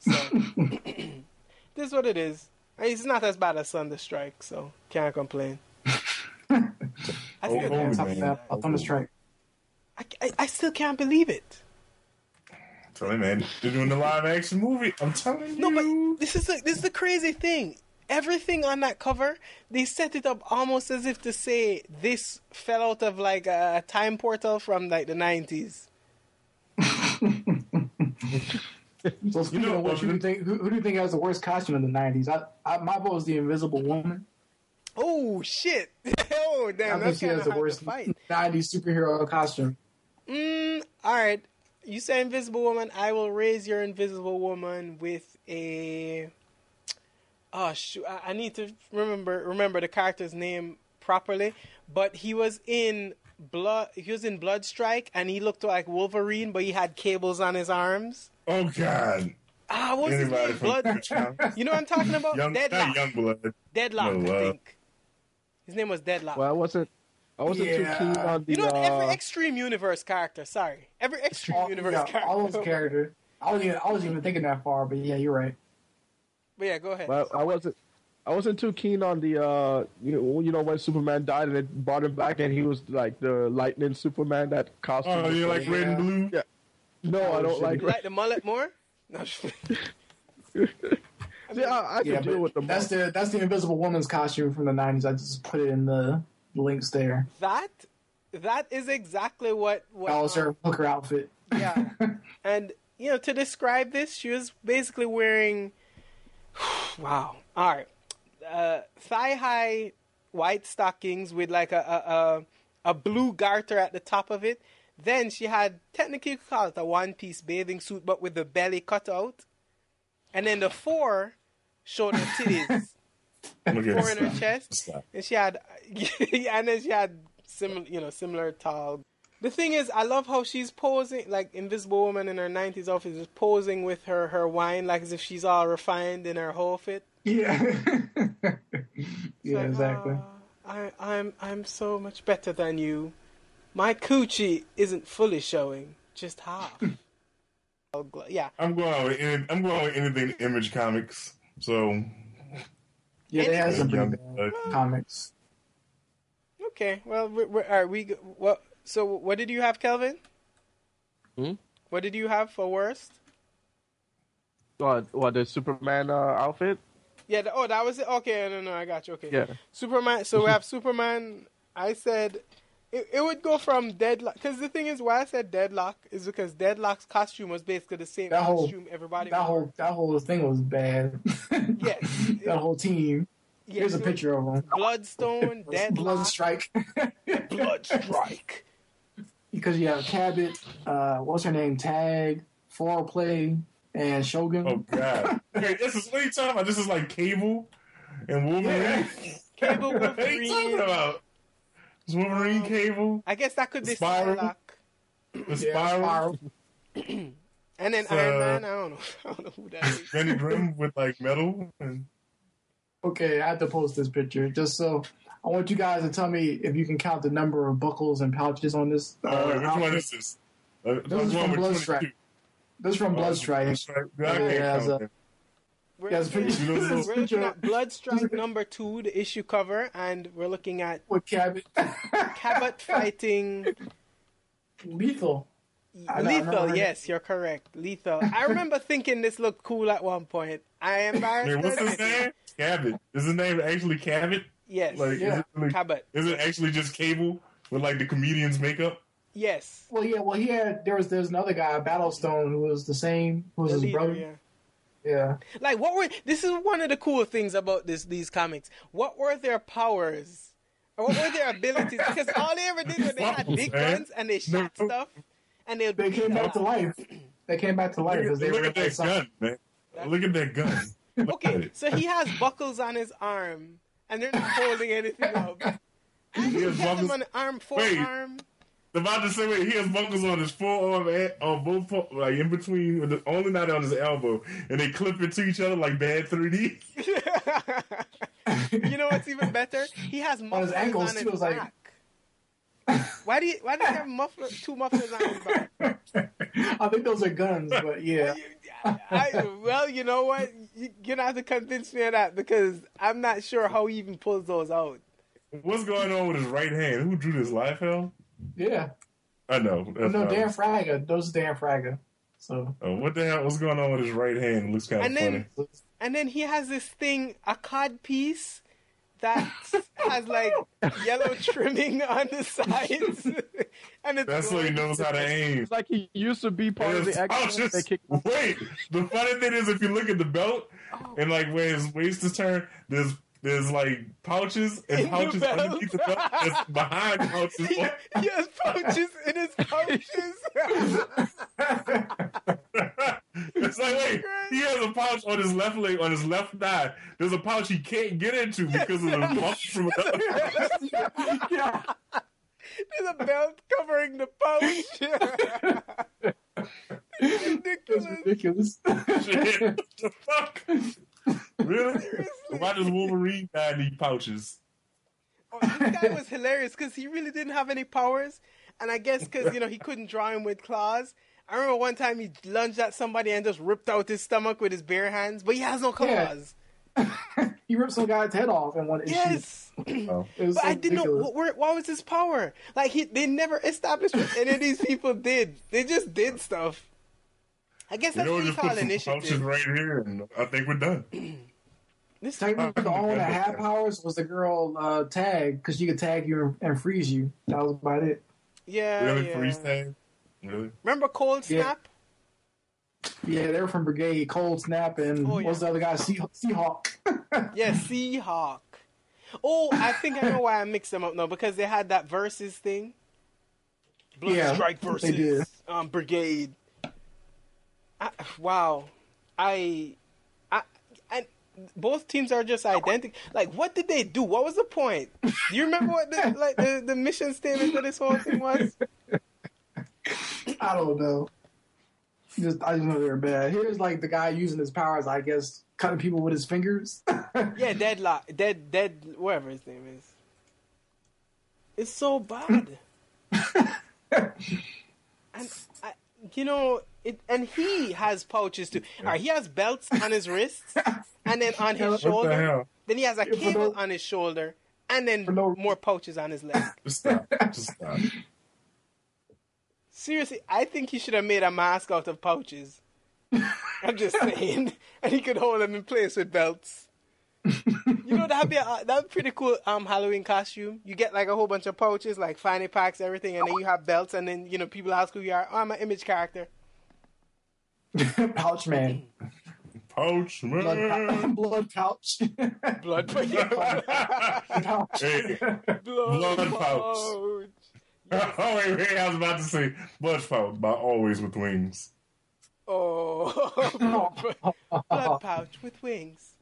So this is what it is. It's not as bad as Thunderstrike, so can't complain. I still Thunderstrike. I still can't believe it. Tell me, man, they're doing the live action movie. I'm telling you. No, but this is the crazy thing. Everything on that cover, they set it up almost as if to say this fell out of like a time portal from like the 90s. So speaking of which, who do you think has the worst costume in the 90s? My vote is the Invisible Woman. Oh shit! Oh damn! I think she has the worst 90s superhero costume. All right. You say Invisible Woman. I will raise your Invisible Woman with a. Oh shoot! I need to remember the character's name properly. But he was in Bloodstrike, and he looked like Wolverine, but he had cables on his arms. Oh God! What's his name? You know what I'm talking about? Deadlock. Youngblood. Deadlock, I think. His name was Deadlock. Well, I wasn't too keen on the. You know, every Extreme Universe character. Sorry, every Extreme Universe character. All those characters. I wasn't even thinking that far, but yeah, you're right. But yeah, go ahead. Well, I wasn't too keen on the you know when Superman died and it brought him back and he was like the Lightning Superman, that costume. Oh, you like red and blue? Yeah. No, I don't like. You like the mullet more? No. I can deal with the mullet. That's the Invisible Woman's costume from the 90s. I just put it in the links there. That is exactly what that was her hooker outfit. Yeah. And to describe this, she was basically wearing wow. All right. Thigh-high white stockings with like a blue garter at the top of it. Then she had, technically you could call it a one-piece bathing suit, but with the belly cut out. And then the four showed her titties. Four in her chest. And she had, and then she had similar tall. The thing is, I love how she's posing, like Invisible Woman in her 90s outfit is posing with her wine, like as if she's all refined in her whole fit. Yeah. Yeah, like, exactly. I'm so much better than you. My coochie isn't fully showing, just half. Yeah. I'm going with anything Image Comics. So. Yeah, they have some pretty bad comics. Okay, well, so what did you have, Kelvin? What did you have for worst? What the Superman outfit? Yeah. That was it. Okay, no, I got you. Okay. Yeah. Superman. So we have Superman. I said it would go from Deadlock, because the thing is why I said Deadlock is because Deadlock's costume was basically the same costume everybody. That whole thing was bad. Yes. That whole team. Yes, here's a picture of them. Bloodstone, Deadlock, Bloodstrike. Because you have Cabot, what's her name? Tag, Foreplay, and Shogun. Oh God! Okay, what are you talking about? This is like Cable and Wolverine. Yeah. Cable, Wolverine. What are you talking about? Is Wolverine Cable? I guess that could be Spiral. The Spiral. And then Iron Man. I don't know who that is. Benny Grimm with like metal. Okay, I have to post this picture just so I want you guys to tell me if you can count the number of buckles and pouches on this. Which one is this? This is from Bloodstrike. This is from Bloodstrike. We're looking at Bloodstrike number 2, the issue cover, and we're looking at with Cabot. Cabot fighting Lethal. Lethal, yes, you're correct. Lethal. I remember thinking this looked cool at one point. I am embarrassed. What's his name? Cabot. Is his name actually Cabot? Yes. Like, Cabot. Is it actually just Cable with like the comedian's makeup? Yes. Well, yeah. Well, there's another guy, Battlestone, who was the same. Who was his brother? Yeah. Yeah. Like, this is one of the cool things about these comics. What were their powers? Or what were their abilities? Because all they ever did was they had big guns and they shot stuff. And they came back to life. They came back to life. Look at that gun, man. Look at that gun. Okay, so he has buckles on his arm, and they're not holding anything up. And he has them on the arm, forearm. I'm about to say, wait, he has buckles on his forearm and on both, like in between, only not on his elbow, and they clip it to each other like bad 3D. You know what's even better? He has mufflers on his ankles on his too, back. Why do you have two mufflers on his back? I think those are guns, but yeah. Well, you know what? You're gonna have to convince me of that because I'm not sure how he even pulls those out. What's going on with his right hand? Who drew this? Liefeld? Yeah. I know. No, Dan Fraga. Those are Dan Fraga. So. What the hell? What's going on with his right hand? It looks kind of funny. And then he has this thing, a cod piece that has like yellow trimming on the sides, and that's so he knows how to aim. It's like he used to be part of the X-Men. Wait, the funny thing is, if you look at the belt and like where his waist is turned, there's like pouches and pouches underneath the belt. It's behind pouches. He has pouches in his pouches. It's like, wait, he has a pouch on his left leg, on his left thigh. There's a pouch he can't get into because of the bumps from Yeah. There's a belt covering the pouch. That's ridiculous. Shit, what the fuck? Really? Why does Wolverine guy need pouches? Oh, this guy was hilarious because he really didn't have any powers, and I guess because he couldn't draw him with claws. I remember one time he lunged at somebody and just ripped out his stomach with his bare hands, but he has no claws. Yeah. He ripped some guy's head off in one issue. Yes. But I didn't know what was his power. Like they never established what any of these people did. They just did stuff. I guess that's what you call initiative. Pouches right here, and I think we're done. This technically, the only one that had powers was the girl Tag, because she could tag you and freeze you. That was about it. Yeah, really yeah. Freeze tag. Really? Remember Cold Snap? Yeah, they were from Brigade. Cold Snap and what was the other guy? Seahawk. Yeah, Seahawk. Oh, I think I know why I mixed them up now because they had that versus thing. Blood Strike versus Brigade. Wow, and both teams are just identical. Like, what did they do? What was the point? Do you remember what the mission statement for this whole thing was? I don't know. I just know they were bad. Here's like the guy using his powers, I guess, cutting people with his fingers. Yeah, dead, whatever his name is. It's so bad. And he has pouches too. All right, he has belts on his wrists, and then on his shoulder. Then he has a cable on his shoulder, and then more pouches on his leg. Just stop. Seriously, I think he should have made a mask out of pouches. I'm just saying, and he could hold them in place with belts. That'd be pretty cool. Halloween costume. You get like a whole bunch of pouches, like fanny packs, everything, and then you have belts, and then people ask who you are. Oh, I'm an Image character. Pouch man. Pouch man. Blood pouch. Blood pouch. Hey, blood pouch. Oh wait, I was about to say blood pouch, but always with wings. Oh, blood pouch with wings.